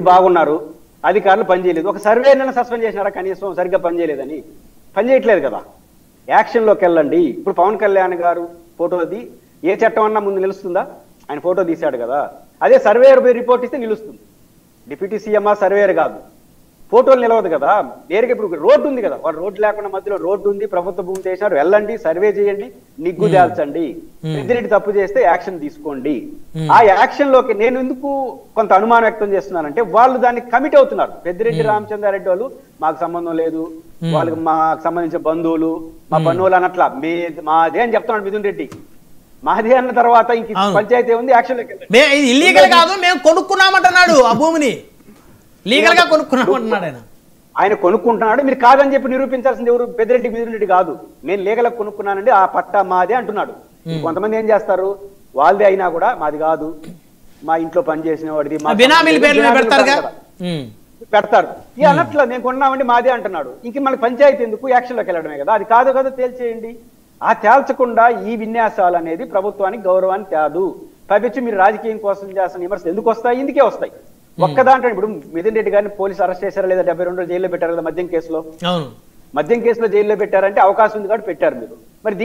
ఉండి బాగున్నారు, అధికారులు పనిచేయలేదు. ఒక సర్వేనైనా సస్పెండ్ చేసినారా కనీసం సరిగ్గా పనిచేయలేదని? పనిచేయట్లేదు కదా. యాక్షన్లోకి వెళ్ళండి. ఇప్పుడు పవన్ కళ్యాణ్ గారు ఫోటోది ఏ చట్టం అన్నా ముందు నిలుస్తుందా? ఆయన ఫోటో తీశాడు కదా, అదే సర్వేయర్ రిపోర్ట్ ఇస్తే నిలుస్తుంది. డిప్యూటీ సీఎం సర్వేయర్ కాదు, ఫోటోలు నిలవదు కదా. నేరుగా ఇప్పుడు రోడ్డు ఉంది కదా, వాడు రోడ్డు లేకుండా మధ్యలో రోడ్డు ఉంది, ప్రభుత్వ భూమి చేసినారు, వెళ్ళండి సర్వే చేయండి, నిగ్గు తేల్చండి, పెద్దిరెడ్డి తప్పు చేస్తే యాక్షన్ తీసుకోండి. ఆ యాక్షన్ లోకి నేను ఎందుకు కొంత అనుమానం వ్యక్తం చేస్తున్నానంటే, వాళ్ళు దానికి కమిట్ అవుతున్నారు. పెద్దిరెడ్డి రామచంద్రారెడ్డి వాళ్ళు మాకు సంబంధం లేదు, వాళ్ళకి మాకు సంబంధించిన బంధువులు మా పన్నులు అన్నట్లా మాదే అని చెప్తున్నాడు మిథున్ రెడ్డి. మాదే అన్న తర్వాత ఇంక పంచాయతీ ఉంది, యాక్షన్ లోకి ఇల్లీగల్ కాదు, మేము కొనుక్కున్నామంటున్నాడు ఆ భూమిని, లీగల్ గా కొనుక్కున్నామంటున్నాడు ఆయన. ఆయన కొనుక్కుంటున్నాడు, మీరు కాదని చెప్పి నిరూపించాల్సింది ఎవరు? పెద్దిరెడ్డి మిథున్ రెడ్డి కాదు. నేను లీగల్ గా కొనుక్కున్నానండి, ఆ పట్టా మాదే అంటున్నాడు. కొంతమంది ఏం చేస్తారు, వాళ్ళదే అయినా కూడా మాది కాదు, మా ఇంట్లో పని చేసిన వాడిది పెడతారు. ఇక అన్నట్లు నేను కొన్నామండి మాదే అంటున్నాడు. ఇంక మనకి పంచాయతీ ఎందుకు, యాక్షన్ లోకి వెళ్ళడమే కదా. అది కాదు కదా, తేల్చేయండి. ఆ తేల్చకుండా ఈ విన్యాసాలు అనేది ప్రభుత్వానికి గౌరవాన్ని తేదు. పైపెచ్చి మీరు రాజకీయం కోసం చేస్తున్న విమర్శలు ఎందుకు వస్తాయి? ఇందుకే వస్తాయి. ఒక్క దాంట్లో ఇప్పుడు మిథున్ రెడ్డి గారిని పోలీసు అరెస్ట్ చేశారా లేదా? 72 రోజులు జైల్లో పెట్టారు కదా మద్యం కేసులో. మద్యం కేసులో జైల్లో పెట్టారంటే అవకాశం ఉంది కాబట్టి పెట్టారు మీరు. మరి